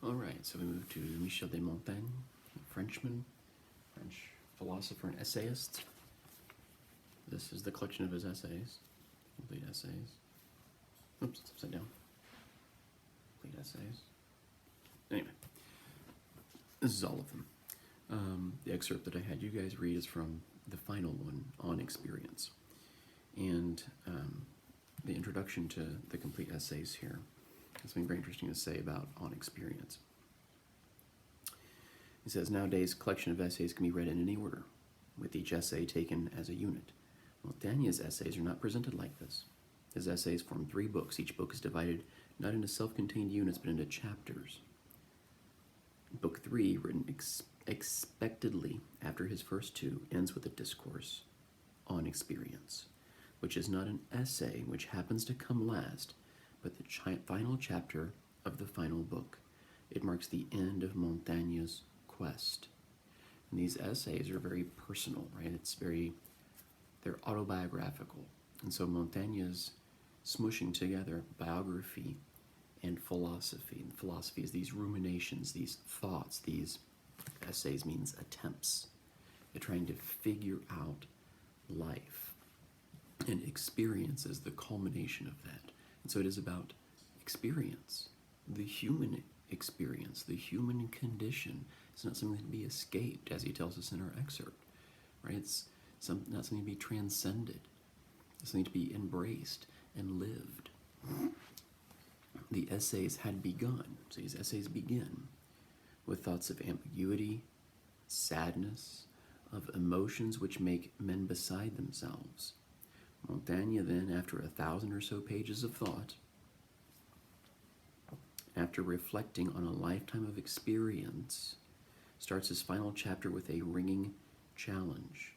All right, so we move to Michel de Montaigne, Frenchman, French philosopher and essayist. This is the collection of his essays, complete essays. Oops, it's upside down. Complete essays. Anyway, this is all of them. The excerpt that I had you guys read is from the final one on experience. And the introduction to the complete essays here has something very interesting to say about on experience. He says, nowadays, collection of essays can be read in any order, with each essay taken as a unit. Montaigne's essays are not presented like this. His essays form 3 books. Each book is divided not into self-contained units, but into chapters. Book 3, written expectedly after his first 2, ends with a discourse on experience, which is not an essay which happens to come last, but the final chapter of the final book. It marks the end of Montaigne's quest. And these essays are very personal, right? They're autobiographical. And so Montaigne is smushing together biography and philosophy. And philosophy is these ruminations, these thoughts, these essays means attempts. They're trying to figure out life. And experience is the culmination of that. And so it is about experience, the human experience, the human condition. It's not something to be escaped, as he tells us in our excerpt, right? It's not something to be transcended. It's something to be embraced and lived. The essays had begun. So these essays begin with thoughts of ambiguity, sadness, of emotions which make men beside themselves. Montaigne then, after 1,000 or so pages of thought, after reflecting on a lifetime of experience, starts his final chapter with a ringing challenge.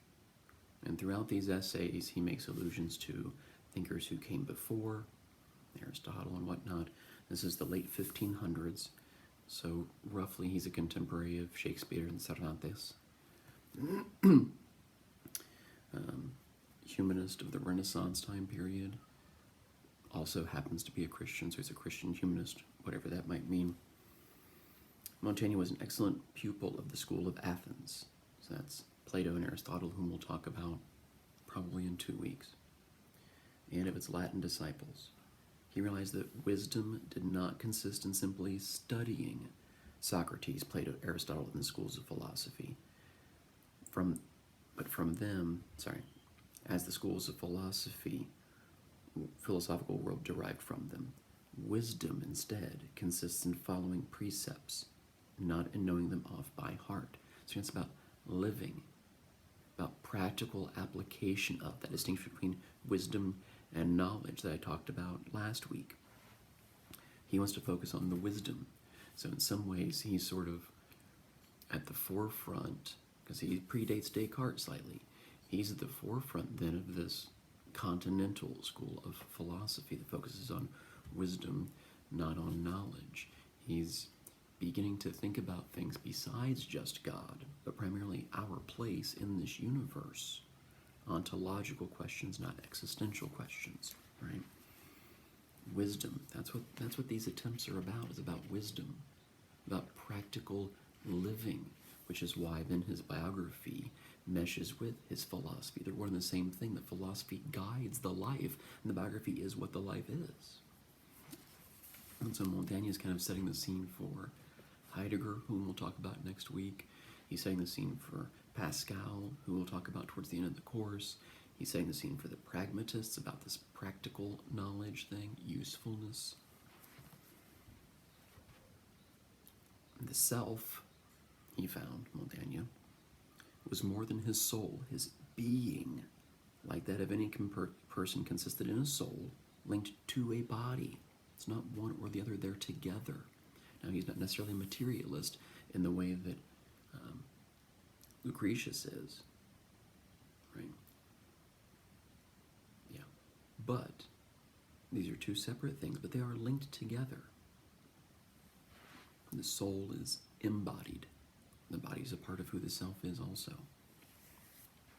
And throughout these essays, he makes allusions to thinkers who came before, Aristotle and whatnot. This is the late 1500s, so roughly he's a contemporary of Shakespeare and Cervantes. Humanist of the Renaissance time period. Also happens to be a Christian, so he's a Christian humanist, whatever that might mean. Montaigne was an excellent pupil of the school of Athens. So that's Plato and Aristotle, whom we'll talk about probably in 2 weeks. And of its Latin disciples. He realized that wisdom did not consist in simply studying Socrates, Plato, Aristotle, and the schools of philosophy. As the schools of philosophical world derived from them. Wisdom, instead, consists in following precepts, not in knowing them off by heart. So it's about living, about practical application of that distinction between wisdom and knowledge that I talked about last week. He wants to focus on the wisdom. So in some ways, he's sort of at the forefront, because he predates Descartes slightly. He's at the forefront then of this continental school of philosophy that focuses on wisdom, not on knowledge. He's beginning to think about things besides just God, but primarily our place in this universe. Ontological questions, not existential questions, right? Wisdom, that's what these attempts are about, is about wisdom, about practical living, which is why then his biography meshes with his philosophy. They're one and the same thing. The philosophy guides the life, and the biography is what the life is. And so Montaigne is kind of setting the scene for Heidegger, whom we'll talk about next week. He's setting the scene for Pascal, who we'll talk about towards the end of the course. He's setting the scene for the pragmatists about this practical knowledge thing, usefulness. The self, he found, Montaigne, was more than his soul. His being, like that of any person, consisted in a soul linked to a body. It's not one or the other, they're together. Now, he's not necessarily a materialist in the way that Lucretius is, right? Yeah. But these are 2 separate things, but they are linked together. The soul is embodied. The body is a part of who the self is also.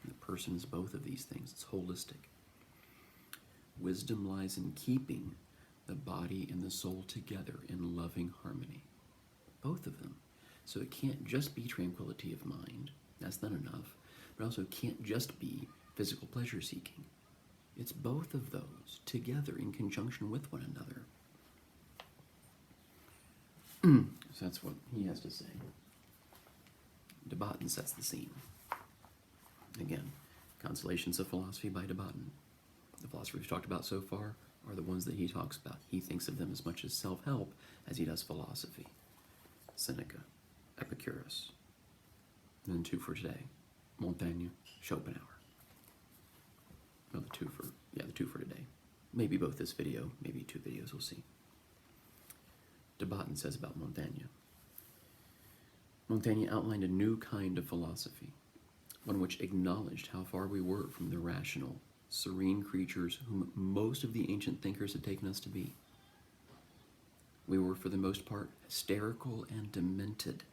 And the person is both of these things. It's holistic. Wisdom lies in keeping the body and the soul together in loving harmony. both of them. So it can't just be tranquility of mind, that's not enough, but also can't just be physical pleasure seeking. It's both of those together in conjunction with one another. So that's what he has to say. De Botton sets the scene. Again, Consolations of Philosophy by De Botton. The philosophers we've talked about so far are the ones that he talks about. He thinks of them as much as self-help as he does philosophy. Seneca, Epicurus. And then two for today, Montaigne, Schopenhauer. Well, the two for today. Maybe both this video, maybe two videos, we'll see. De Botton says about Montaigne. Montaigne outlined a new kind of philosophy, one which acknowledged how far we were from the rational, serene creatures whom most of the ancient thinkers had taken us to be. We were, for the most part, hysterical and demented,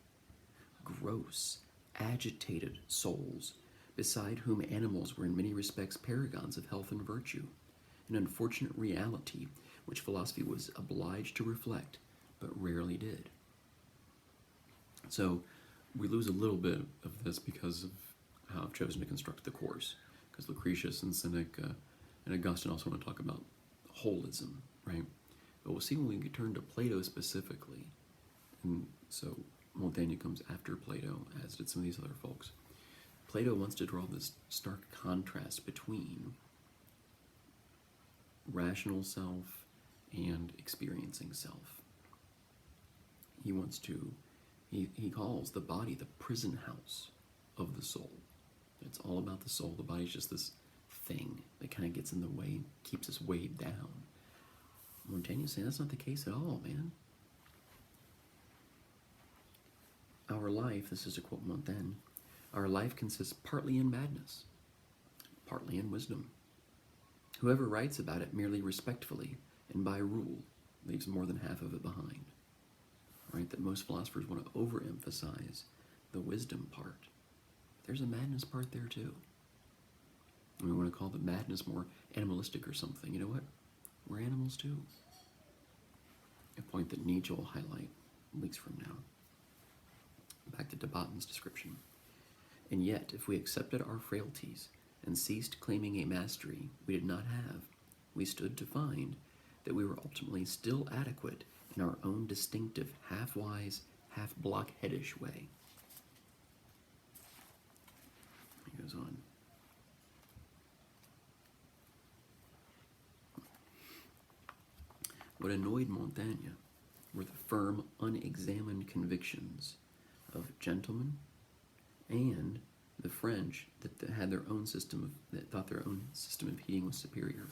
gross, agitated souls, beside whom animals were in many respects paragons of health and virtue, an unfortunate reality which philosophy was obliged to reflect, but rarely did. So we lose a little bit of this because of how I've chosen to construct the course, because Lucretius and Seneca and Augustine also want to talk about holism, right? But we'll see when we turn to Plato specifically. And so Montaigne comes after Plato, as did some of these other folks. Plato wants to draw this stark contrast between rational self and experiencing self. He wants to, he calls the body the prison house of the soul. It's all about the soul. The body's just this thing that kind of gets in the way, keeps us weighed down. Montaigne is saying that's not the case at all, man. Our life, this is to quote Montaigne, our life consists partly in madness, partly in wisdom. Whoever writes about it merely respectfully and by rule leaves more than half of it behind. Right? That most philosophers want to overemphasize the wisdom part. There's a madness part there too. And we want to call the madness more animalistic or something. You know what? We're animals too. A point that Nietzsche will highlight weeks from now. Back to De Botton's description. And yet, if we accepted our frailties and ceased claiming a mastery we did not have, we stood to find that we were ultimately still adequate in our own distinctive, half-wise, half-blockheadish way. He goes on. What annoyed Montaigne were the firm, unexamined convictions of gentlemen and the French that had their own system that thought their own system of heating was superior.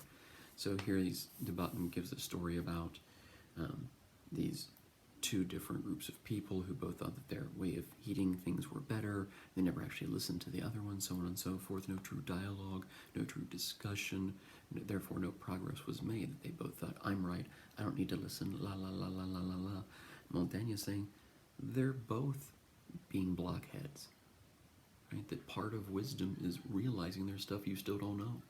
So here De Botton gives a story about these two different groups of people who both thought that their way of heating things were better. They never actually listened to the other one, so on and so forth. No true dialogue, no true discussion, therefore no progress was made. They both thought, I'm right, I don't need to listen, la la la la la la la. Montaigne is saying they're both being blockheads, right? That part of wisdom is realizing there's stuff you still don't know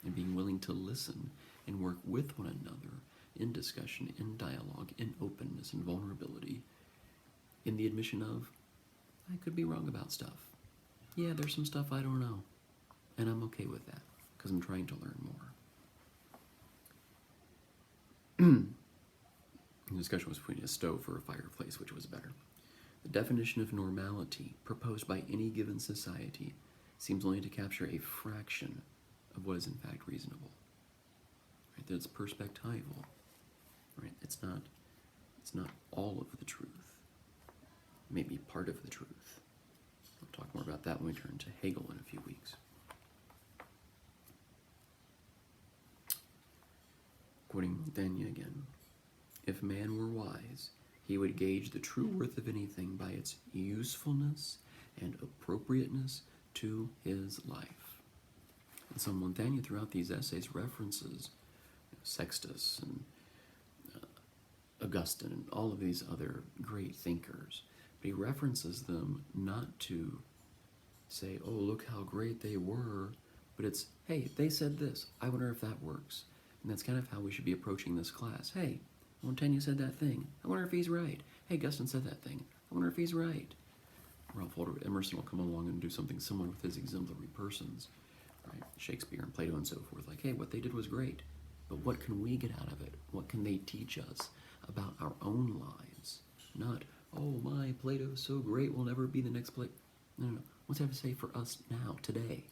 and being willing to listen and work with one another in discussion, in dialogue, in openness and vulnerability, in the admission of, I could be wrong about stuff. Yeah, there's some stuff I don't know, and I'm okay with that, because I'm trying to learn more. The discussion was between a stove or a fireplace, which was better. The definition of normality proposed by any given society seems only to capture a fraction of what is in fact reasonable. Right? That it's perspectival. Right? It's not all of the truth. Maybe part of the truth. We'll talk more about that when we turn to Hegel in a few weeks. Quoting Montaigne again, if man were wise, he would gauge the true worth of anything by its usefulness and appropriateness to his life. And so Montaigne, throughout these essays, references Sextus and Augustine and all of these other great thinkers. But he references them not to say, oh, look how great they were, but it's, hey, they said this. I wonder if that works. And that's kind of how we should be approaching this class. Hey, Montaigne said that thing. I wonder if he's right. Hey, Augustine said that thing. I wonder if he's right. Ralph Waldo Emerson will come along and do something similar with his exemplary persons, right? Shakespeare and Plato and so forth. Like, hey, what they did was great, but what can we get out of it? What can they teach us about our own lives? Not, oh, my Plato's so great, we'll never be the next Plato. No. What's that have to say for us now, today?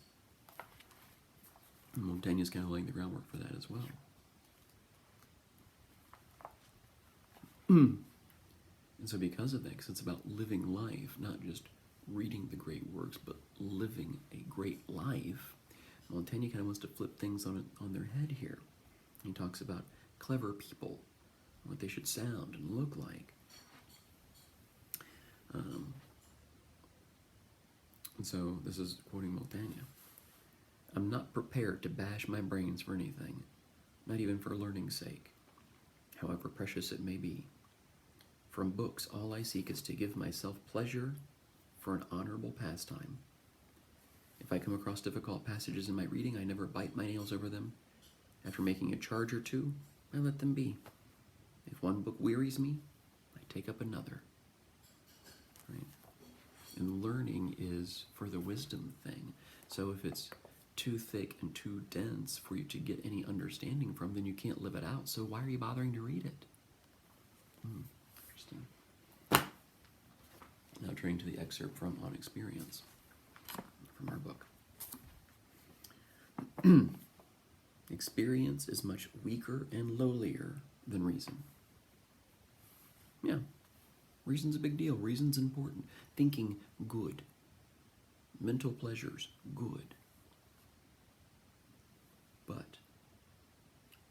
And Montaigne is kind of laying the groundwork for that as well. And so because of that, because it's about living life, not just reading the great works, but living a great life, Montaigne kind of wants to flip things on their head here. He talks about clever people, what they should sound and look like. And so this is quoting Montaigne. I'm not prepared to bash my brains for anything, not even for learning's sake, however precious it may be. From books, all I seek is to give myself pleasure for an honorable pastime. If I come across difficult passages in my reading, I never bite my nails over them. After making a charge or two, I let them be. If one book wearies me, I take up another. Right? And learning is for the wisdom thing. So if it's too thick and too dense for you to get any understanding from, then you can't live it out. So why are you bothering to read it? Interesting. Now turning to the excerpt from On Experience from our book. Experience is much weaker and lowlier than reason. Yeah, reason's a big deal. Reason's important. Thinking, good. Mental pleasures, good. But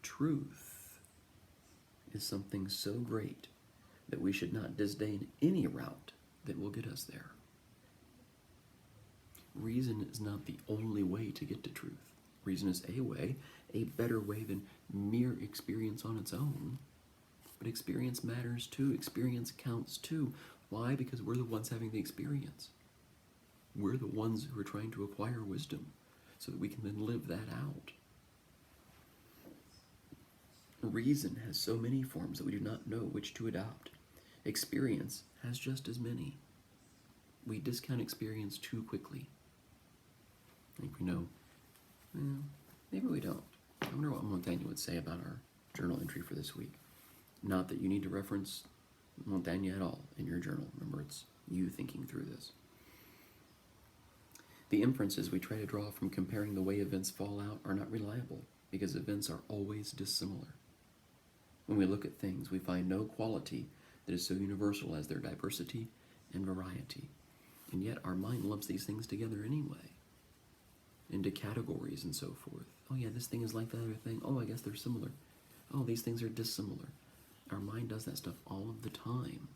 truth is something so great that we should not disdain any route that will get us there. Reason is not the only way to get to truth. Reason is a way, a better way than mere experience on its own. But experience matters too. Experience counts too. Why? Because we're the ones having the experience. We're the ones who are trying to acquire wisdom so that we can then live that out. Reason has so many forms that we do not know which to adopt. Experience has just as many. We discount experience too quickly. I think we know. Well, maybe we don't. I wonder what Montaigne would say about our journal entry for this week. Not that you need to reference Montaigne at all in your journal. Remember, it's you thinking through this. The inferences we try to draw from comparing the way events fall out are not reliable because events are always dissimilar. When we look at things, we find no quality that is so universal as their diversity and variety. And yet our mind lumps these things together anyway, into categories and so forth. Oh yeah, this thing is like that other thing. Oh, I guess they're similar. Oh, these things are dissimilar. Our mind does that stuff all of the time.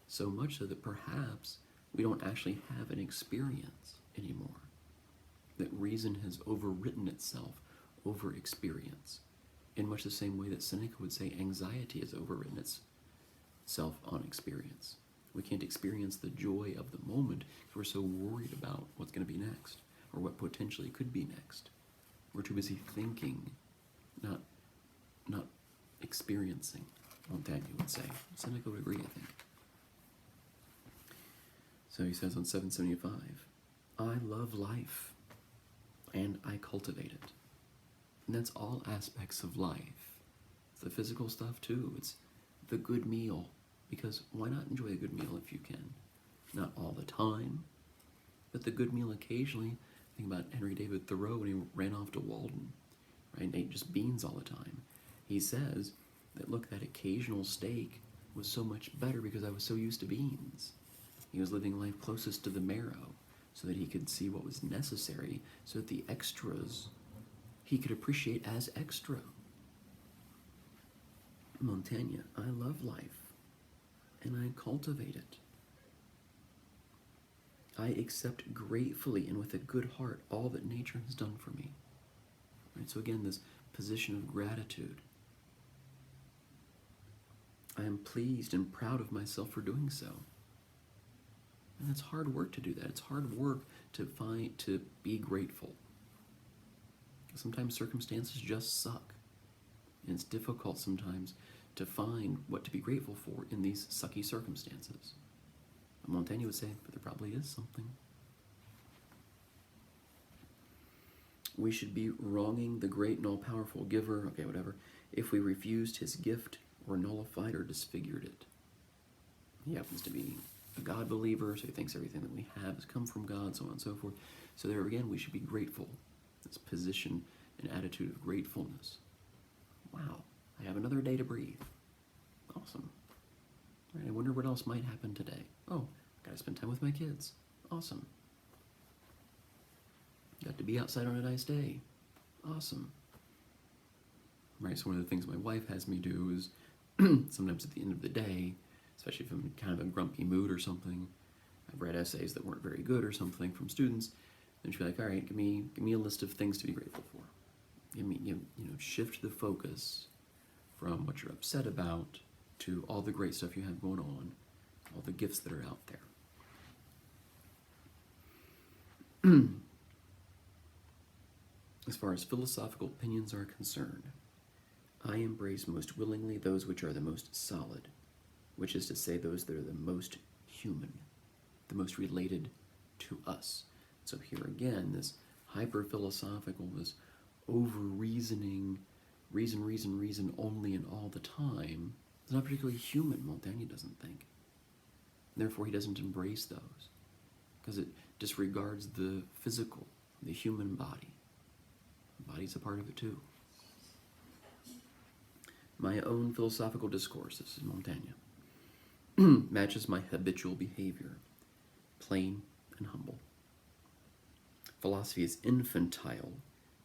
So much so that perhaps we don't actually have an experience anymore. That reason has overwritten itself over experience. In much the same way that Seneca would say anxiety has overwritten itself on experience. We can't experience the joy of the moment because we're so worried about what's going to be next or what potentially could be next. We're too busy thinking, not experiencing, Montaigne would say. Seneca would agree, I think. So he says on 775, I love life, and I cultivate it. And that's all aspects of life. It's the physical stuff too. It's the good meal, because why not enjoy a good meal if you can? Not all the time, but the good meal occasionally. Think about Henry David Thoreau when he ran off to Walden, right, and ate just beans all the time. He says that, look, that occasional steak was so much better because I was so used to beans. He was living life closest to the marrow so that he could see what was necessary so that the extras he could appreciate as extra. Montaigne, I love life, and I cultivate it. I accept gratefully and with a good heart all that nature has done for me. Right, so again, this position of gratitude. I am pleased and proud of myself for doing so. And it's hard work to do that. It's hard work to be grateful. Sometimes circumstances just suck. And it's difficult sometimes to find what to be grateful for in these sucky circumstances. Montaigne would say, but there probably is something. We should be wronging the great and all-powerful giver, okay, whatever, if we refused his gift or nullified or disfigured it. He happens to be a God believer, so he thinks everything that we have has come from God, so on and so forth. So there again, we should be grateful. This position and attitude of gratefulness. Wow, I have another day to breathe. Awesome. All right, I wonder what else might happen today. Oh, gotta spend time with my kids. Awesome. Got to be outside on a nice day. Awesome. Right, so one of the things my wife has me do is sometimes at the end of the day, especially if I'm in kind of a grumpy mood or something, I've read essays that weren't very good or something from students, and she'll be like, all right, give me a list of things to be grateful for. Shift the focus from what you're upset about to all the great stuff you have going on, all the gifts that are out there. As far as philosophical opinions are concerned, I embrace most willingly those which are the most solid, which is to say those that are the most human, the most related to us. So here again, this hyper-philosophical, this over-reasoning, reason only and all the time, is not particularly human, Montaigne doesn't think. Therefore, he doesn't embrace those, because it disregards the physical, the human body. The body's a part of it too. My own philosophical discourse, this is Montaigne, matches my habitual behavior, plain and humble. Philosophy is infantile,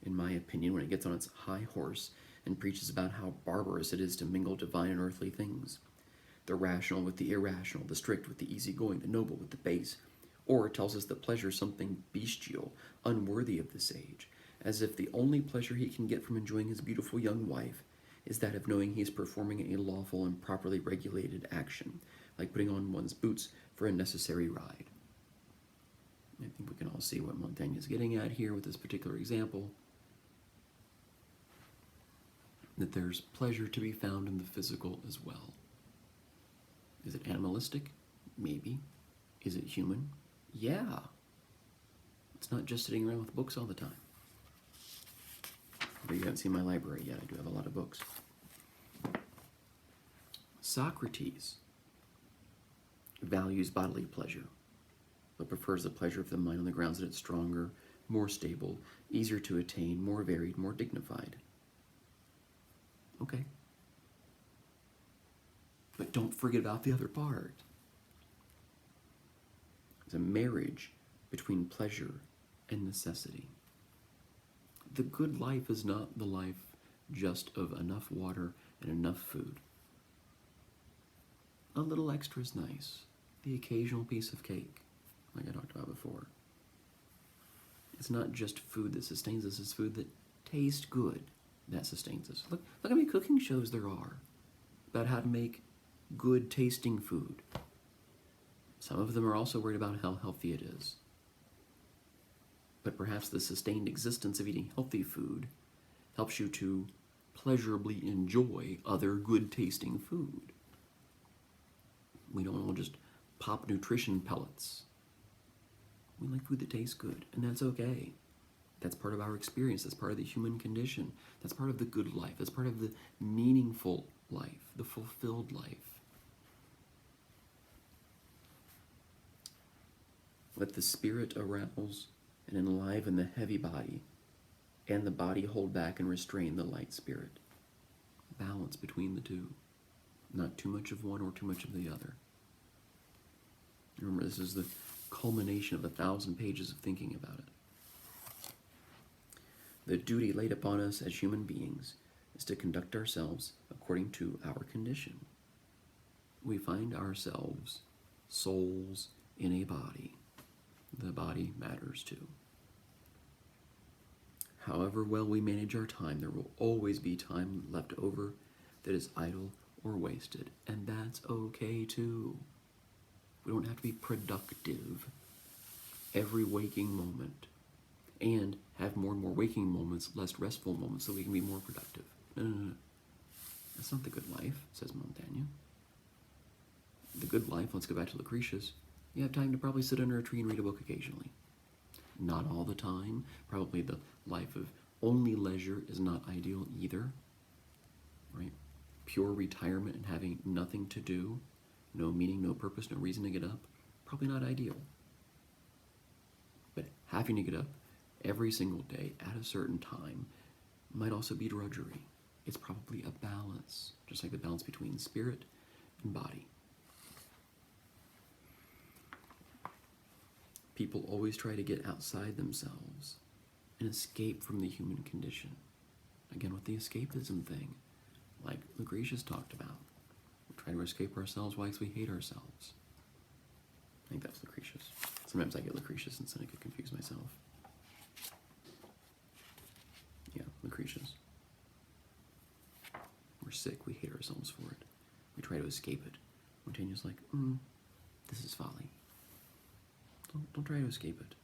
in my opinion, when it gets on its high horse and preaches about how barbarous it is to mingle divine and earthly things, the rational with the irrational, the strict with the easygoing, the noble with the base, or it tells us that pleasure is something bestial, unworthy of this age, as if the only pleasure he can get from enjoying his beautiful young wife is that of knowing he is performing a lawful and properly regulated action, like putting on one's boots for a necessary ride. I think we can all see what Montaigne is getting at here with this particular example, that there's pleasure to be found in the physical as well. Is it animalistic? Maybe. Is it human? Yeah. It's not just sitting around with books all the time. But you haven't seen my library yet. I do have a lot of books. Socrates values bodily pleasure, but prefers the pleasure of the mind on the grounds that it's stronger, more stable, easier to attain, more varied, more dignified. Okay. But don't forget about the other part. It's a marriage between pleasure and necessity. The good life is not the life just of enough water and enough food. A little extra is nice. The occasional piece of cake, like I talked about before. It's not just food that sustains us, it's food that tastes good that sustains us. Look how many cooking shows there are about how to make good tasting food. Some of them are also worried about how healthy it is. But perhaps the sustained existence of eating healthy food helps you to pleasurably enjoy other good-tasting food. We don't all just pop nutrition pellets. We like food that tastes good, and that's okay. That's part of our experience. That's part of the human condition. That's part of the good life. That's part of the meaningful life, the fulfilled life. Let the spirit arouse and enliven the heavy body, and the body hold back and restrain the light spirit. Balance between the two. Not too much of one or too much of the other. Remember, this is the culmination of 1,000 pages of thinking about it. The duty laid upon us as human beings is to conduct ourselves according to our condition. We find ourselves souls in a body. The body matters too. However well we manage our time, there will always be time left over that is idle or wasted, and that's okay too. We don't have to be productive every waking moment and have more and more waking moments, less restful moments, so we can be more productive. No. That's not the good life, says Montaigne. The good life, let's go back to Lucretius, you have time to probably sit under a tree and read a book occasionally. Not all the time. Probably the life of only leisure is not ideal either, right? Pure retirement and having nothing to do, no meaning, no purpose, no reason to get up, probably not ideal. But having to get up every single day at a certain time might also be drudgery. It's probably a balance, just like the balance between spirit and body. People always try to get outside themselves and escape from the human condition. Again, with the escapism thing, like Lucretius talked about. We try to escape ourselves whilst we hate ourselves. I think that's Lucretius. Sometimes I get Lucretius and Seneca confuse myself. Yeah, Lucretius. We're sick, we hate ourselves for it. We try to escape it. Montaigne's like, this is folly. Don't try to escape it.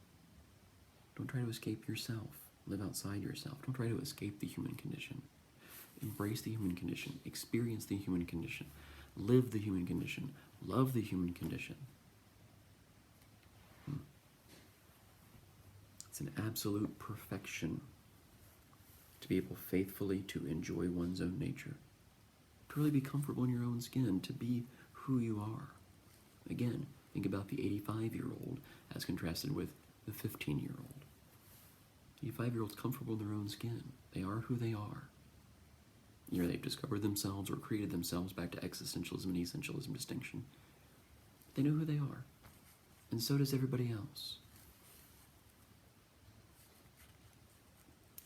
Don't try to escape yourself. Live outside yourself. Don't try to escape the human condition. Embrace the human condition. Experience the human condition. Live the human condition. Love the human condition. It's an absolute perfection to be able faithfully to enjoy one's own nature. To really be comfortable in your own skin. To be who you are. Again, think about the 85-year-old as contrasted with the 15-year-old. 85-year-olds comfortable in their own skin. They are who they are. Either they've discovered themselves or created themselves back to existentialism and essentialism distinction. They know who they are. And so does everybody else.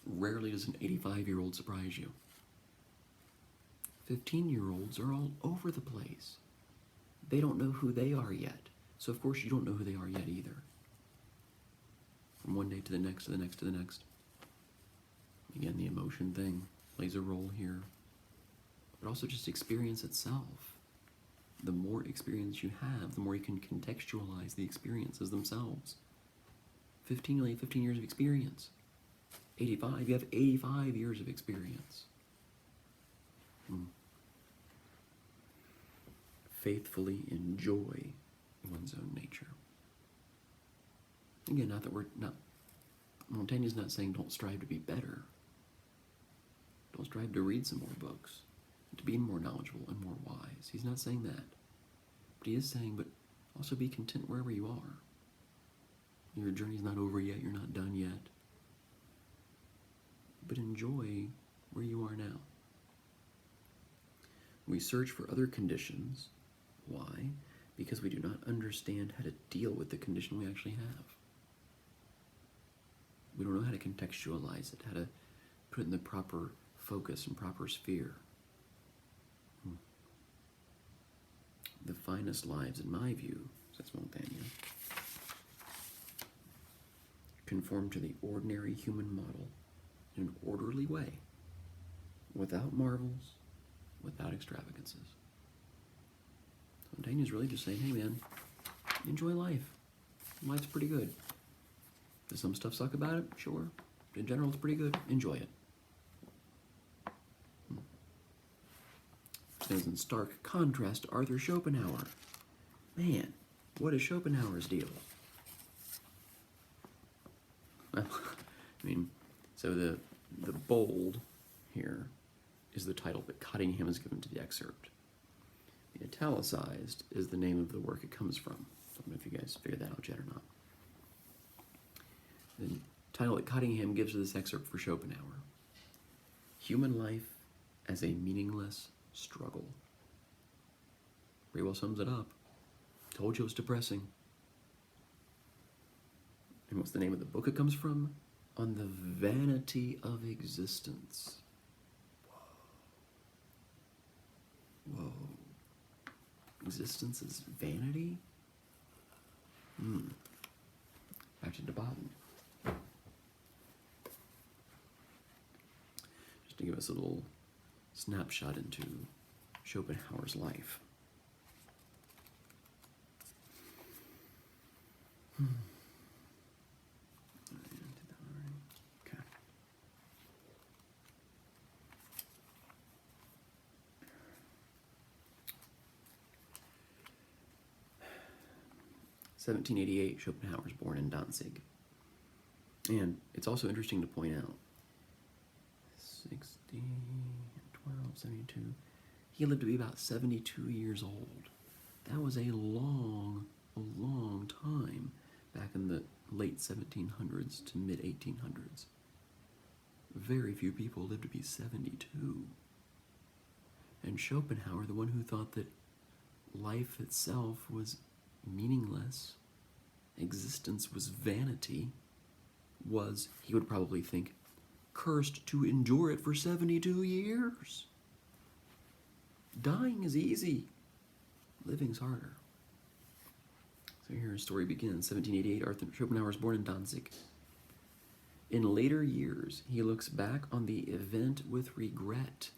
Rarely does an 85-year-old surprise you. 15-year-olds are all over the place. They don't know who they are yet. So of course you don't know who they are yet either. From one day to the next, to the next, to the next. Again, the emotion thing plays a role here. But also just experience itself. The more experience you have, the more you can contextualize the experiences themselves. 15, you only have 15 years of experience. 85, you have 85 years of experience. Faithfully enjoy one's own nature. Again, not that Montaigne is not saying don't strive to be better. Don't strive to read some more books, to be more knowledgeable and more wise. He's not saying that. But he is saying, but also be content wherever you are. Your journey's not over yet, you're not done yet. But enjoy where you are now. We search for other conditions. Why? Because we do not understand how to deal with the condition we actually have. We don't know how to contextualize it, how to put it in the proper focus and proper sphere. The finest lives, in my view, says Montaigne, conform to the ordinary human model in an orderly way, without marvels, without extravagances. Montaigne is really just saying, hey man, enjoy life. Life's pretty good. Does some stuff suck about it? Sure. But in general, it's pretty good. Enjoy it. Stands in stark contrast to Arthur Schopenhauer. Man, what is Schopenhauer's deal? Well, I mean, so the bold here is the title that Cottingham has given to the excerpt. The italicized is the name of the work it comes from. I don't know if you guys figured that out yet or not. The title that Cottingham gives to this excerpt for Schopenhauer: Human Life as a Meaningless Struggle. Pretty well sums it up. Told you it was depressing. And what's the name of the book it comes from? On the Vanity of Existence. Whoa. Existence is vanity? Back to Debatten. Just to give us a little snapshot into Schopenhauer's life. Okay. 1788, Schopenhauer was born in Danzig. And it's also interesting to point out, 60, 12, 72, he lived to be about 72 years old. That was a long time back in the late 1700s to mid 1800s. Very few people lived to be 72. And Schopenhauer, the one who thought that life itself was meaningless, existence was vanity, he would probably think, cursed to endure it for 72 years. Dying is easy. Living's harder. So here his story begins. 1788, Arthur Schopenhauer was born in Danzig. In later years, he looks back on the event with regret.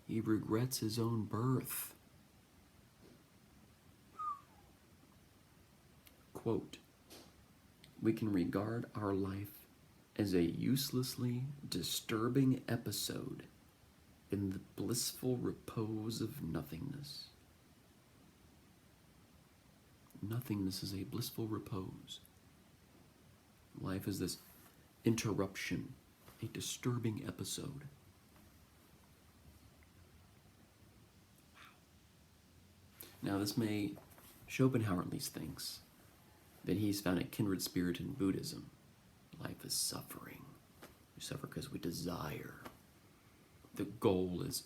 He regrets his own birth. Quote, "We can regard our life as a uselessly disturbing episode in the blissful repose of nothingness." Nothingness is a blissful repose. Life is this interruption, a disturbing episode. Now Schopenhauer at least thinks that he's found a kindred spirit in Buddhism. Life is suffering. We suffer because we desire. The goal is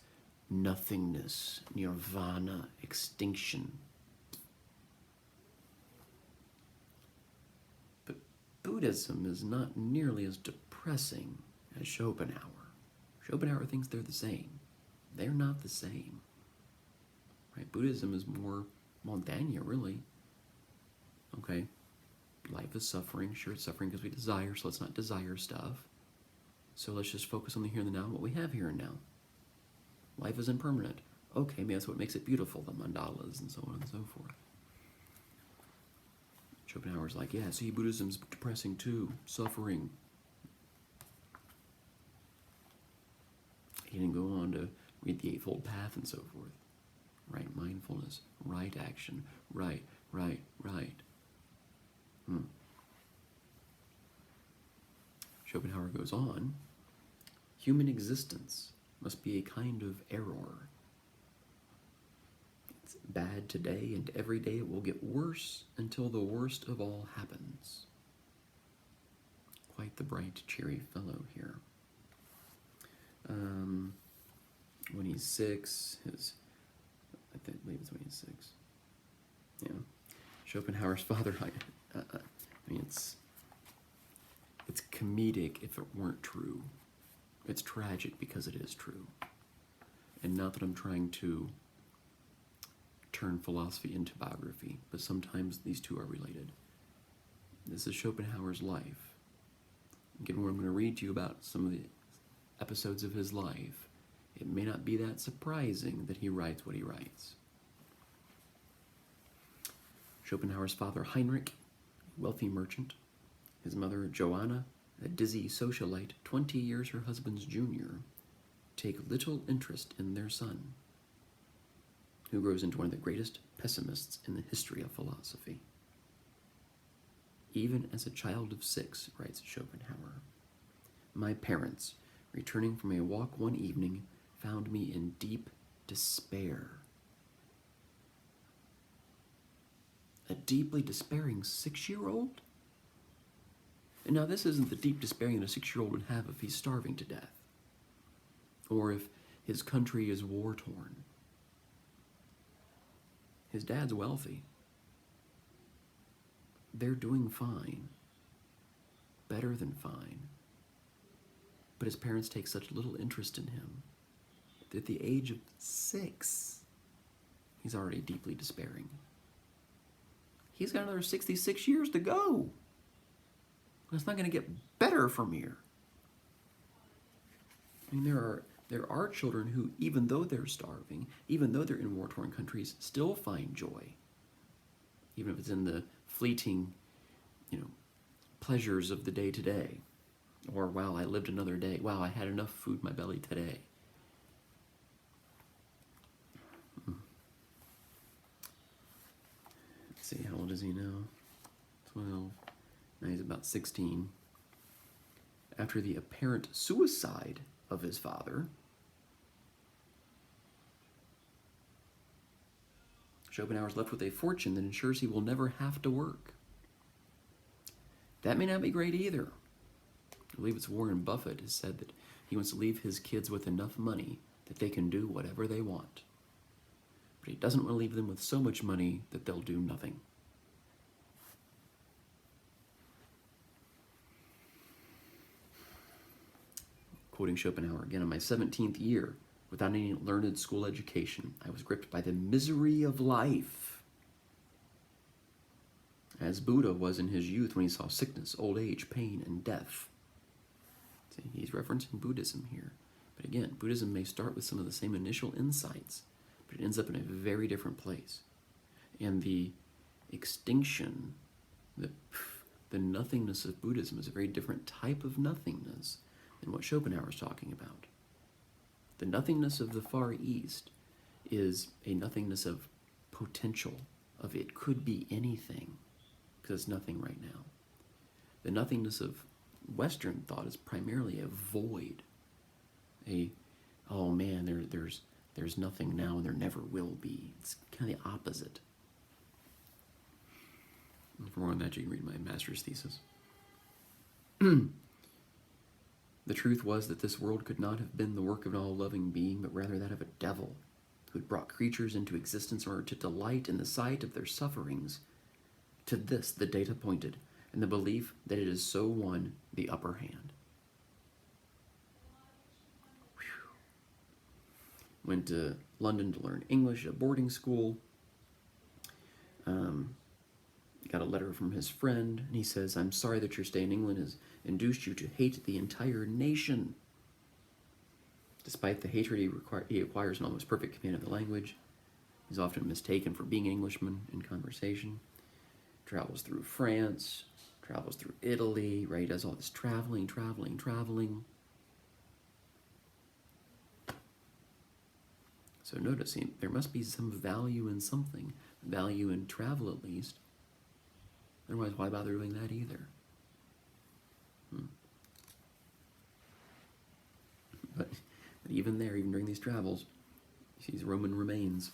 nothingness, nirvana, extinction. But Buddhism is not nearly as depressing as Schopenhauer. Schopenhauer thinks they're the same. They're not the same. Right? Buddhism is more Montaigne, really. Okay, life is suffering. Sure, it's suffering because we desire, so let's not desire stuff. So let's just focus on the here and the now, what we have here and now. Life is impermanent. Okay, maybe that's what makes it beautiful, the mandalas and so on and so forth. Schopenhauer's like, yeah, see, Buddhism's depressing too, suffering. He didn't go on to read the Eightfold Path and so forth. Right mindfulness, right action, right. Schopenhauer goes on, human existence must be a kind of error. It's bad today, and every day it will get worse until the worst of all happens. Quite the bright, cheery fellow here. When he's 6, I believe it's when he's 6. Yeah. Schopenhauer's father, it's comedic if it weren't true. It's tragic because it is true. And not that I'm trying to turn philosophy into biography, but sometimes these two are related. This is Schopenhauer's life. Given what I'm going to read to you about some of the episodes of his life, it may not be that surprising that he writes what he writes. Schopenhauer's father, Heinrich, a wealthy merchant. His mother, Joanna, a dizzy socialite, 20 years her husband's junior, take little interest in their son, who grows into one of the greatest pessimists in the history of philosophy. Even as a child of 6, writes Schopenhauer, my parents, returning from a walk one evening, found me in deep despair. A deeply despairing 6-year-old? And now this isn't the deep despairing that a 6-year-old would have if he's starving to death, or if his country is war-torn. His dad's wealthy. They're doing fine. Better than fine. But his parents take such little interest in him that at the age of 6, he's already deeply despairing. He's got another 66 years to go. It's not going to get better from here. I mean, there are children who, even though they're starving, even though they're in war-torn countries, still find joy. Even if it's in the fleeting, pleasures of the day-to-day. Or, wow, I lived another day. Wow, I had enough food in my belly today. Let's see, how old is he now? 12. Now he's about 16. After the apparent suicide of his father, Schopenhauer is left with a fortune that ensures he will never have to work. That may not be great either. I believe it's Warren Buffett has said that he wants to leave his kids with enough money that they can do whatever they want. But he doesn't want to leave them with so much money that they'll do nothing. Quoting Schopenhauer again, in my 17th year, without any learned school education, I was gripped by the misery of life, as Buddha was in his youth when he saw sickness, old age, pain, and death. See, he's referencing Buddhism here. But again, Buddhism may start with some of the same initial insights, but it ends up in a very different place. And the extinction, the nothingness of Buddhism is a very different type of nothingness than what Schopenhauer is talking about. The nothingness of the Far East is a nothingness of potential, of it could be anything, because it's nothing right now. The nothingness of Western thought is primarily a void, oh man, there's nothing now and there never will be. It's kind of the opposite. And for more on that, you can read my master's thesis. The truth was that this world could not have been the work of an all-loving being, but rather that of a devil, who had brought creatures into existence in order to delight in the sight of their sufferings. To this the data pointed, and the belief that it is so won the upper hand. Whew. Went to London to learn English at boarding school. Got a letter from his friend, and he says, "I'm sorry that your stay in England has induced you to hate the entire nation." Despite the hatred he acquires an almost perfect command of the language. He's often mistaken for being an Englishman in conversation. Travels through France, travels through Italy, right? He does all this traveling. So notice, there must be some value in something, value in travel at least. Otherwise, why bother doing that either? But even there, even during these travels, he sees Roman remains.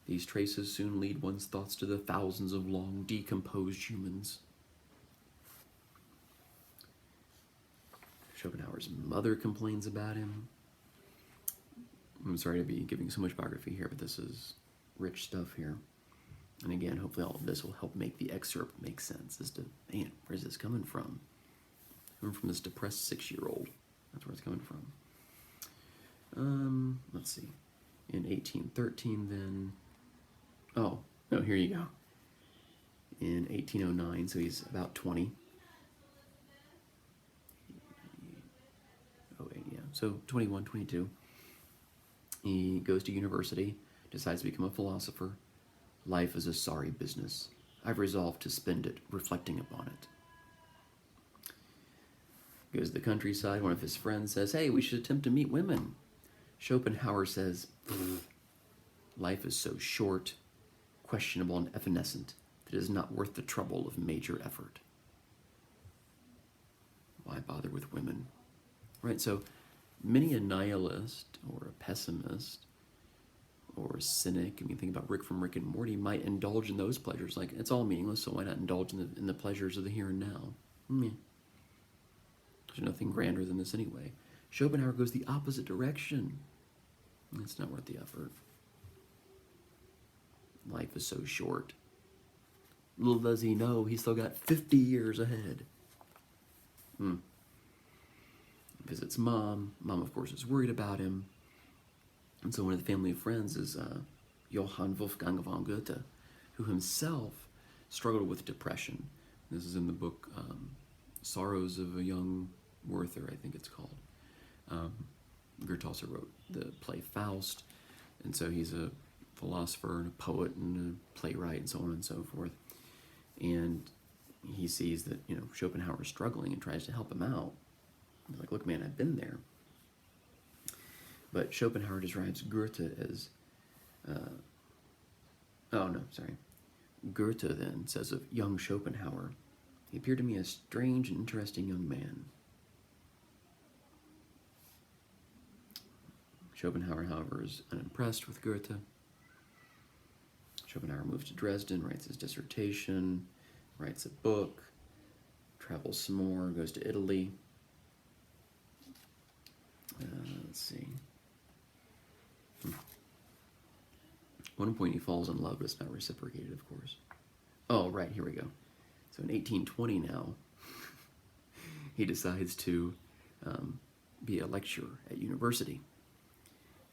These traces soon lead one's thoughts to the thousands of long decomposed humans. Schopenhauer's mother complains about him. I'm sorry to be giving so much biography here, but this is rich stuff here. And again, hopefully all of this will help make the excerpt make sense as to, man, where's this coming from? Coming from this depressed 6-year-old. That's where it's coming from. Let's see. In 1813 then, oh, no, here you go. In 1809, so he's about 20. Oh, wait, yeah, so 21, 22. He goes to university, decides to become a philosopher. Life is a sorry business. I've resolved to spend it reflecting upon it. Goes to the countryside. One of his friends says, "Hey, we should attempt to meet women." Schopenhauer says, "Life is so short, questionable, and evanescent that it is not worth the trouble of major effort." Why bother with women? Right, so many a nihilist or a pessimist or a cynic, I mean, think about Rick from Rick and Morty, might indulge in those pleasures. Like, it's all meaningless, so why not indulge in the pleasures of the here and now? There's nothing grander than this anyway. Schopenhauer goes the opposite direction. It's not worth the effort. Life is so short. Little does he know, he's still got 50 years ahead. Visits mom. Mom, of course, is worried about him. And so one of the family of friends is Johann Wolfgang von Goethe, who himself struggled with depression. This is in the book Sorrows of a Young Werther, I think it's called. Goethe also wrote the play Faust, and so he's a philosopher and a poet and a playwright and so on and so forth. And he sees that, Schopenhauer is struggling and tries to help him out. He's like, "Look, man, I've been there." But Schopenhauer describes Goethe as, Goethe then says of young Schopenhauer, he appeared to me a strange and interesting young man. Schopenhauer, however, is unimpressed with Goethe. Schopenhauer moves to Dresden, writes his dissertation, writes a book, travels some more, goes to Italy. Let's see. At one point he falls in love, but it's not reciprocated, of course. Oh, right, here we go. So in 1820 now, he decides to be a lecturer at university,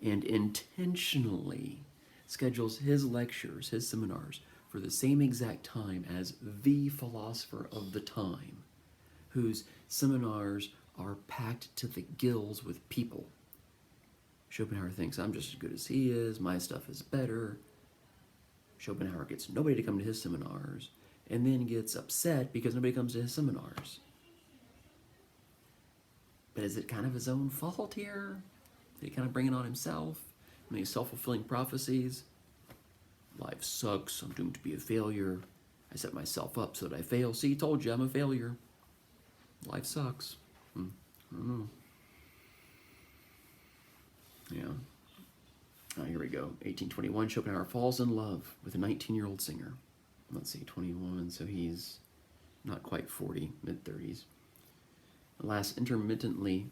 and intentionally schedules his lectures, his seminars, for the same exact time as the philosopher of the time, whose seminars are packed to the gills with people. Schopenhauer thinks, I'm just as good as he is, my stuff is better. Schopenhauer gets nobody to come to his seminars, and then gets upset because nobody comes to his seminars. But is it kind of his own fault here? Did he kind of bring it on himself? These self-fulfilling prophecies? Life sucks, I'm doomed to be a failure. I set myself up so that I fail. See, told you I'm a failure. Life sucks. I don't know. Yeah. Here we go. 1821, Schopenhauer falls in love with a 19-year-old singer. Let's see, 21, so he's not quite 40, mid-30s. Lasts intermittently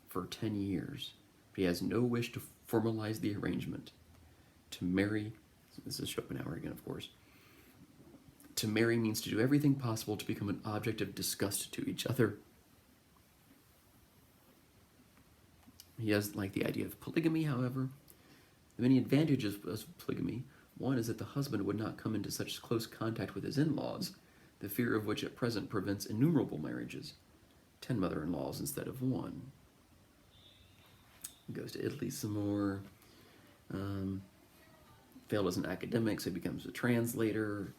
for 10 years. But he has no wish to formalize the arrangement. To marry, this is Schopenhauer again, of course. To marry means to do everything possible to become an object of disgust to each other. He doesn't like the idea of polygamy, however. The many advantages of polygamy. One is that the husband would not come into such close contact with his in-laws, the fear of which at present prevents innumerable marriages. 10 mother-in-laws instead of one. He goes to Italy some more. Failed as an academic, so he becomes a translator.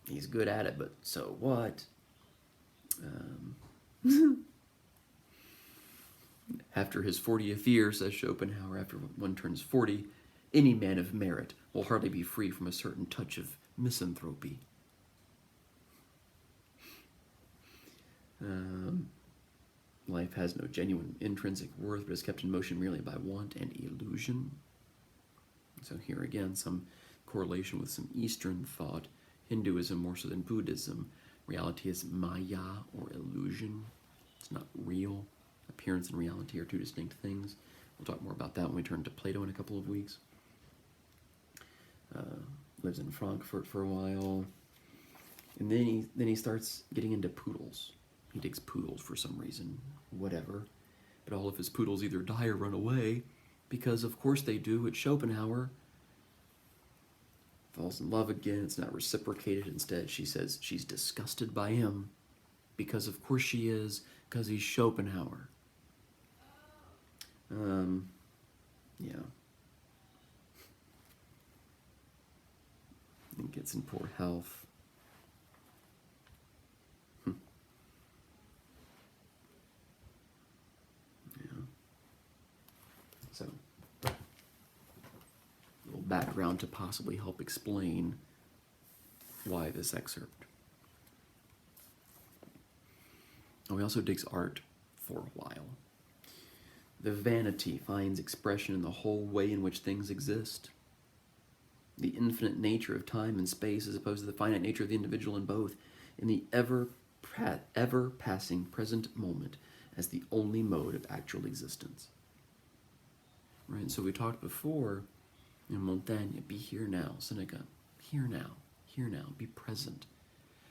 He's good at it, but so what? After his 40th year, says Schopenhauer, after one turns 40, any man of merit will hardly be free from a certain touch of misanthropy. Life has no genuine intrinsic worth, but is kept in motion merely by want and illusion. So here again, some correlation with some Eastern thought. Hinduism more so than Buddhism. Reality is maya, or illusion. It's not real. Appearance and reality are two distinct things. We'll talk more about that when we turn to Plato in a couple of weeks. Lives in Frankfurt for a while. And then he starts getting into poodles. He digs poodles for some reason, whatever. But all of his poodles either die or run away, because of course they do. It's Schopenhauer. Falls in love again. It's not reciprocated. Instead, she says she's disgusted by him, because of course she is, because he's Schopenhauer. Yeah. And gets in poor health. So, a little background to possibly help explain why this excerpt. Oh, he also digs art for a while. The vanity finds expression in the whole way in which things exist. The infinite nature of time and space as opposed to the finite nature of the individual in both, in the ever-passing present moment as the only mode of actual existence. Right, so we talked before, Montaigne, be here now. Seneca, here now, be present.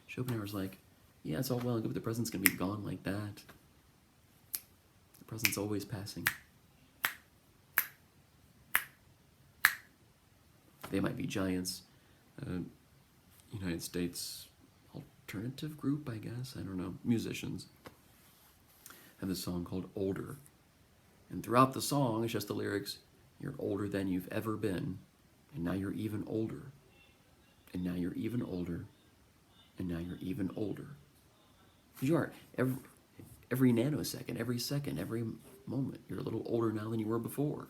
Schopenhauer's like, yeah, it's all well and good, but the present's going to be gone like that. The present's always passing. They might be giants. United States alternative group, I guess. I don't know. Musicians have this song called Older. And throughout the song, it's just the lyrics, you're older than you've ever been, and now you're even older. And now you're even older. And now you're even older. Because you are. Every nanosecond, every second, every moment, you're a little older now than you were before.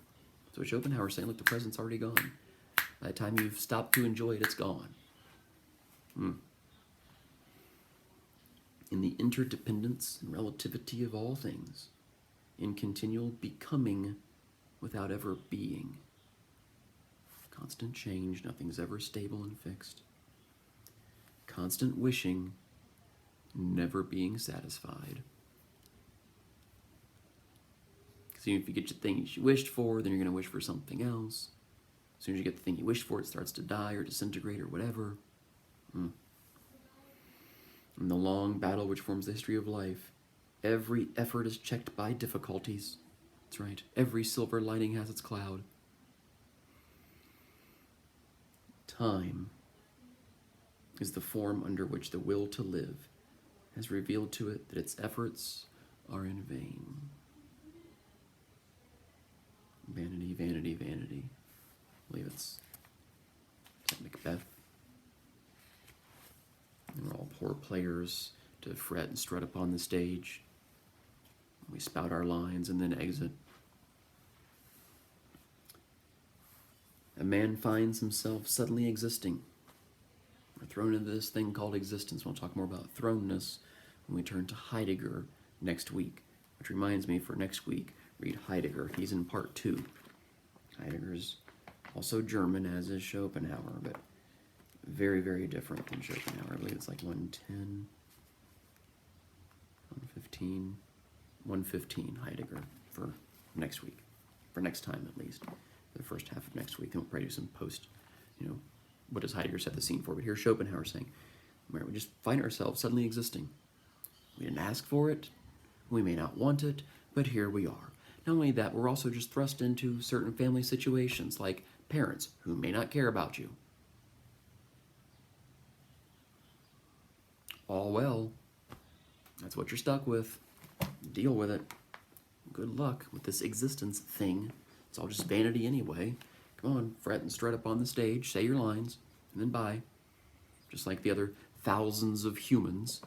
So Schopenhauer's saying, look, the present's already gone. By the time you've stopped to enjoy it, it's gone. In the interdependence and relativity of all things, in continual becoming without ever being. Constant change, nothing's ever stable and fixed. Constant wishing, never being satisfied. Because even if you get the thing you wished for, then you're going to wish for something else. As soon as you get the thing you wished for, it starts to die or disintegrate or whatever. And the long battle which forms the history of life, every effort is checked by difficulties. That's right. Every silver lining has its cloud. Time is the form under which the will to live has revealed to it that its efforts are in vain. Vanity, vanity, vanity. I believe it's Macbeth. And we're all poor players to fret and strut upon the stage. We spout our lines and then exit. A man finds himself suddenly existing. We're thrown into this thing called existence. We'll talk more about thrownness when we turn to Heidegger next week. Which reminds me, for next week, read Heidegger. He's in part 2. Heidegger's also German, as is Schopenhauer, but very, very different than Schopenhauer. I believe it's like 110, 115, 115 Heidegger for next week. For next time, at least. The first half of next week. And we'll probably do some post, what does Heidegger set the scene for? But here's Schopenhauer saying, where we just find ourselves suddenly existing. We didn't ask for it. We may not want it, but here we are. Not only that, we're also just thrust into certain family situations, like parents who may not care about you. All well. That's what you're stuck with. Deal with it. Good luck with this existence thing. It's all just vanity anyway. Come on, fret and strut up on the stage, say your lines, and then bye. Just like the other thousands of humans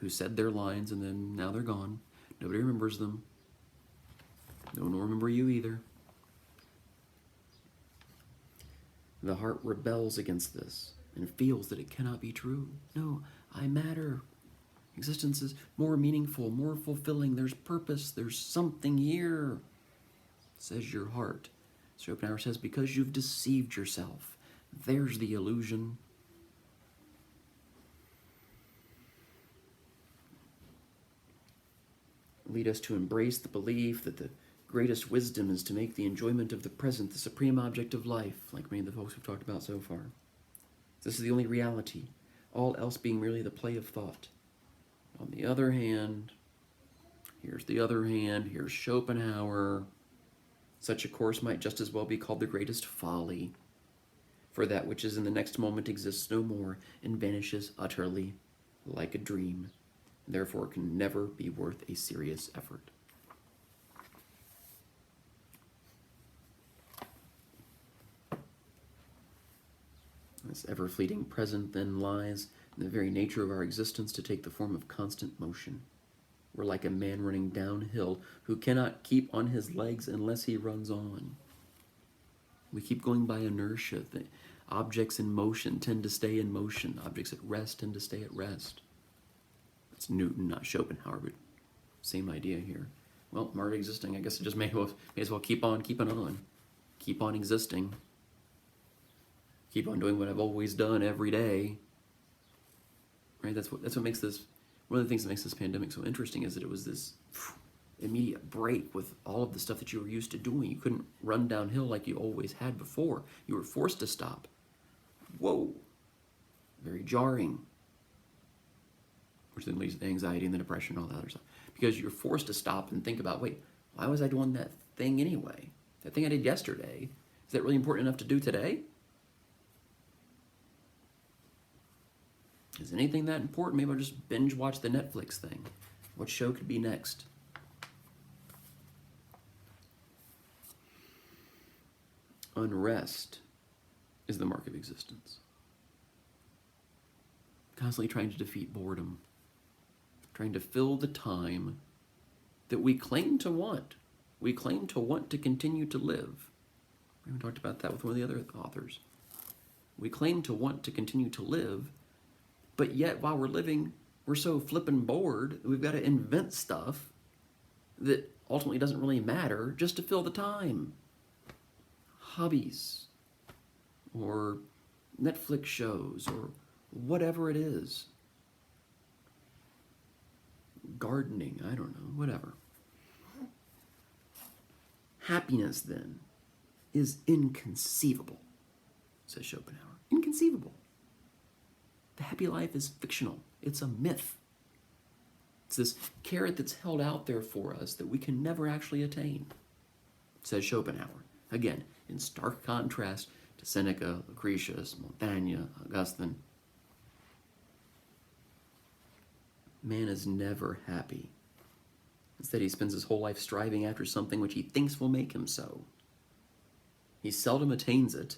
who said their lines and then now they're gone. Nobody remembers them. No one will remember you either. The heart rebels against this and feels that it cannot be true. No, I matter. Existence is more meaningful, more fulfilling. There's purpose. There's something here, says your heart. Schopenhauer says, because you've deceived yourself. There's the illusion. Lead us to embrace the belief that the greatest wisdom is to make the enjoyment of the present the supreme object of life, like many of the folks we've talked about so far. This is the only reality, all else being merely the play of thought. On the other hand, here's Schopenhauer. Such a course might just as well be called the greatest folly, for that which is in the next moment exists no more and vanishes utterly like a dream, and therefore can never be worth a serious effort. This ever-fleeting present then lies in the very nature of our existence to take the form of constant motion. We're like a man running downhill who cannot keep on his legs unless he runs on. We keep going by inertia. The objects in motion tend to stay in motion. Objects at rest tend to stay at rest. It's Newton, not Schopenhauer, but same idea here. Well, I'm already existing. I guess I just may as well keep on keeping on. Keep on existing. Keep on doing what I've always done every day. Right? That's what makes this. One of the things that makes this pandemic so interesting is that it was this immediate break with all of the stuff that you were used to doing. You couldn't run downhill like you always had before. You were forced to stop. Whoa. Very jarring. Which then leads to the anxiety and the depression and all that other stuff. Because you're forced to stop and think about, wait, why was I doing that thing anyway? That thing I did yesterday, is that really important enough to do today? Is anything that important? Maybe I'll just binge watch the Netflix thing. What show could be next? Unrest is the mark of existence. Constantly trying to defeat boredom. Trying to fill the time that we claim to want. We claim to want to continue to live. We haven't talked about that with one of the other authors. We claim to want to continue to live, But yet, while we're living, we're so flippin' bored, we've got to invent stuff that ultimately doesn't really matter just to fill the time. Hobbies, or Netflix shows, or whatever it is. Gardening, I don't know, whatever. Happiness, then, is inconceivable, says Schopenhauer. Inconceivable. The happy life is fictional. It's a myth. It's this carrot that's held out there for us that we can never actually attain, says Schopenhauer. Again, in stark contrast to Seneca, Lucretius, Montaigne, Augustine. Man is never happy. Instead, he spends his whole life striving after something which he thinks will make him so. He seldom attains it,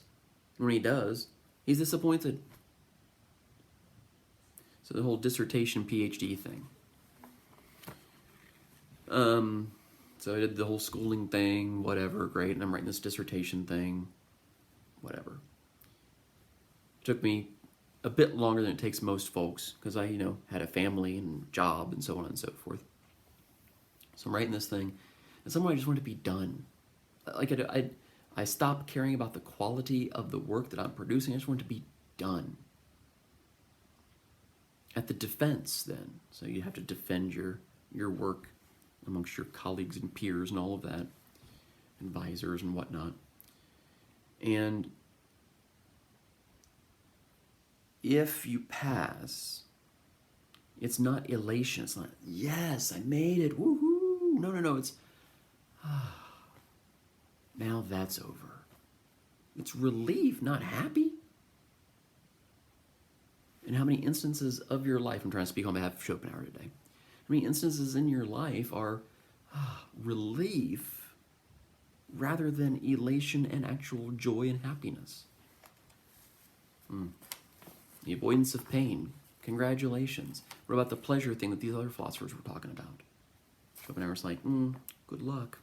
and when he does, he's disappointed. So the whole dissertation PhD thing. So I did the whole schooling thing, whatever, great, and I'm writing this dissertation thing, whatever. It took me a bit longer than it takes most folks, because I, had a family and job and so on and so forth. So I'm writing this thing, and somehow I just want to be done. Like I stopped caring about the quality of the work that I'm producing. I just want to be done. At the defense, then, so you have to defend your work amongst your colleagues and peers and all of that, advisors and whatnot. And if you pass, it's not elation. It's not, yes, I made it, woohoo. No, it's, now that's over. It's relief, not happy. And how many instances of your life, I'm trying to speak on behalf of Schopenhauer today, how many instances in your life are relief rather than elation and actual joy and happiness? The avoidance of pain. Congratulations. What about the pleasure thing that these other philosophers were talking about? Schopenhauer's like, good luck.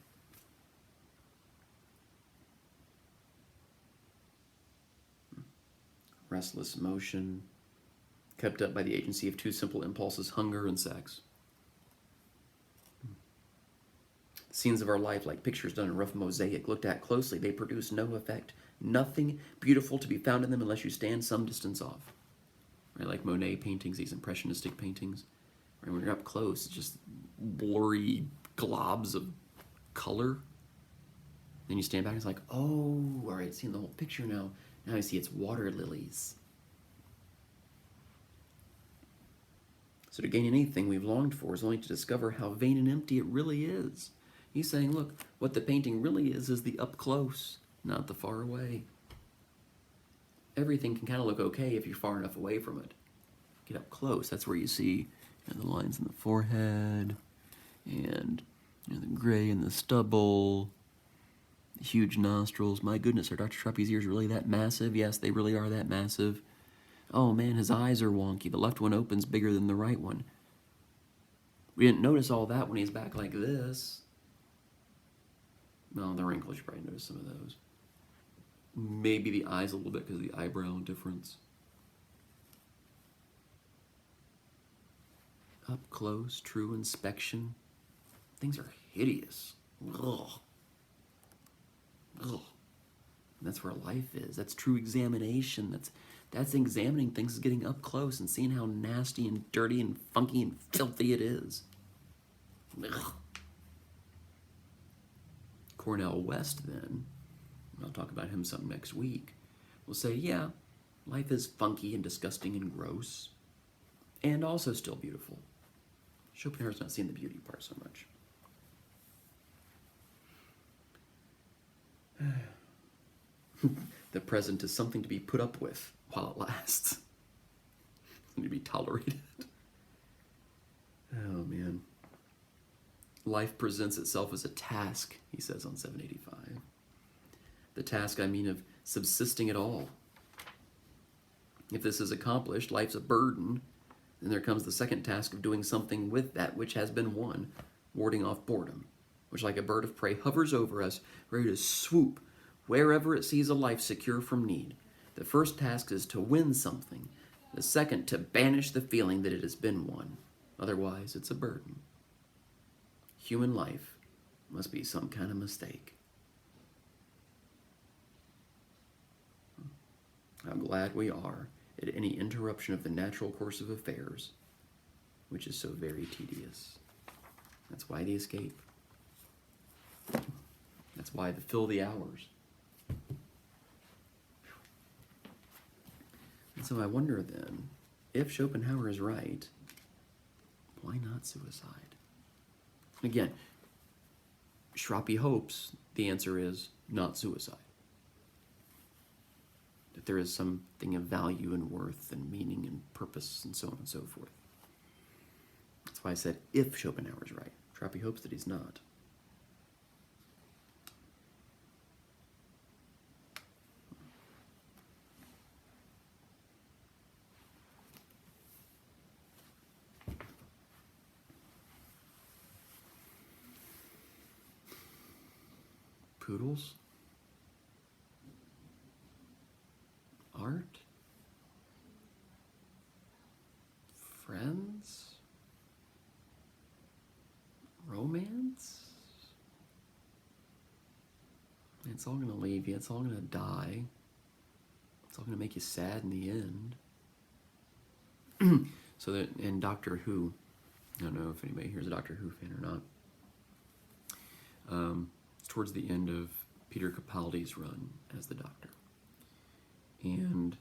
Restless motion, kept up by the agency of two simple impulses, hunger and sex. Scenes of our life, like pictures done in rough mosaic, looked at closely, they produce no effect. Nothing beautiful to be found in them unless you stand some distance off. Right, like Monet paintings, these impressionistic paintings. Right, when you're up close, it's just blurry globs of color. Then you stand back and it's like, oh, all right, seeing the whole picture now. Now I see it's water lilies. So to gain anything we've longed for is only to discover how vain and empty it really is. He's saying, look, what the painting really is the up close, not the far away. Everything can kind of look okay if you're far enough away from it. Get up close, that's where you see the lines in the forehead, and the gray in the stubble, the huge nostrils. My goodness, are Dr. Schrappe's ears really that massive? Yes, they really are that massive. Oh man, his eyes are wonky. The left one opens bigger than the right one. We didn't notice all that when he's back like this. Well, the wrinkles, you probably notice some of those. Maybe the eyes a little bit because of the eyebrow difference. Up close, true inspection. Things are hideous. Ugh. Ugh. And that's where life is. That's true examination. That's examining things, is getting up close and seeing how nasty and dirty and funky and filthy it is. Ugh. Cornell West, then, I'll talk about him some next week, will say, yeah, life is funky and disgusting and gross, and also still beautiful. Schopenhauer's not seeing the beauty part so much. The present is something to be put up with while it lasts. And to be tolerated. Oh, man. Life presents itself as a task, he says on 785. The task, I mean, of subsisting at all. If this is accomplished, life's a burden. Then there comes the second task of doing something with that which has been won, warding off boredom, which like a bird of prey hovers over us, ready to swoop wherever it sees a life secure from need. The first task is to win something. The second, to banish the feeling that it has been one. Otherwise, it's a burden. Human life must be some kind of mistake. How glad we are at any interruption of the natural course of affairs, which is so very tedious. That's why the escape. That's why the fill the hours. And so I wonder then, if Schopenhauer is right, why not suicide? Again, Schrappe hopes the answer is not suicide. That there is something of value and worth and meaning and purpose and so on and so forth. That's why I said if Schopenhauer is right. Schrappe hopes that he's not. Poodles? Art? Friends? Romance? It's all gonna leave you, it's all gonna die. It's all gonna make you sad in the end. So that in Doctor Who, I don't know if anybody here is a Doctor Who fan or not. It's towards the end of Peter Capaldi's run as the Doctor. And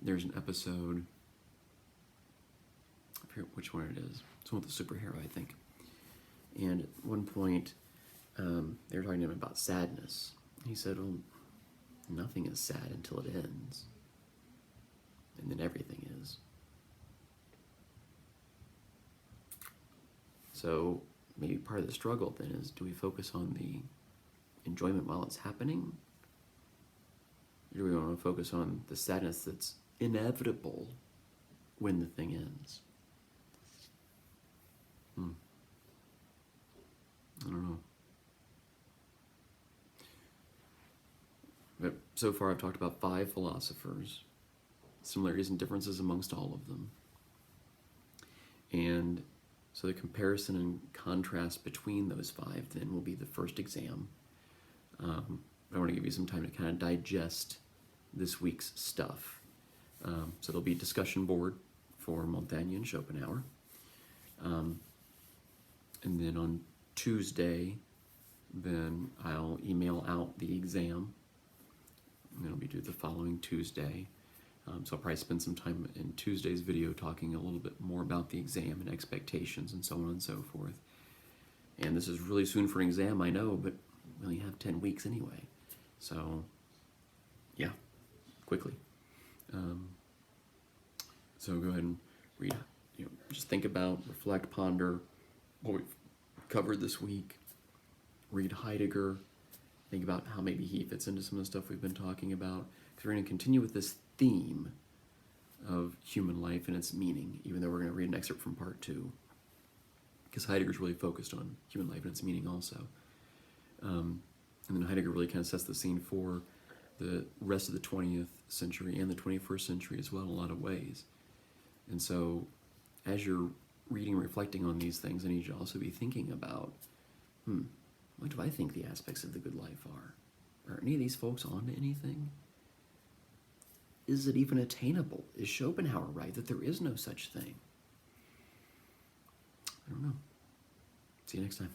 there's an episode, I forget which one it is. It's one with the superhero, I think. And at one point, they were talking to him about sadness. He said, well, nothing is sad until it ends. And then everything is. So maybe part of the struggle then is, do we focus on the enjoyment while it's happening? Or do we want to focus on the sadness that's inevitable when the thing ends? I don't know. But so far I've talked about 5 philosophers, similarities and differences amongst all of them. And so the comparison and contrast between those 5 then will be the first exam. I want to give you some time to kind of digest this week's stuff. So there'll be a discussion board for Montaigne and Schopenhauer. And then on Tuesday, then I'll email out the exam. And it'll be due the following Tuesday. So I'll probably spend some time in Tuesday's video talking a little bit more about the exam and expectations and so on and so forth. And this is really soon for an exam, I know, but we only have 10 weeks anyway. So, yeah, quickly. So go ahead and read, just think about, reflect, ponder what we've covered this week. Read Heidegger. Think about how maybe he fits into some of the stuff we've been talking about. Because we're going to continue with this theme of human life and its meaning, even though we're going to read an excerpt from part 2. Because Heidegger's really focused on human life and its meaning also. And then Heidegger really kind of sets the scene for the rest of the 20th century and the 21st century as well in a lot of ways. And so as you're reading and reflecting on these things, I need you to also be thinking about, what do I think the aspects of the good life are? Are any of these folks on to anything? Is it even attainable? Is Schopenhauer right that there is no such thing? I don't know. See you next time.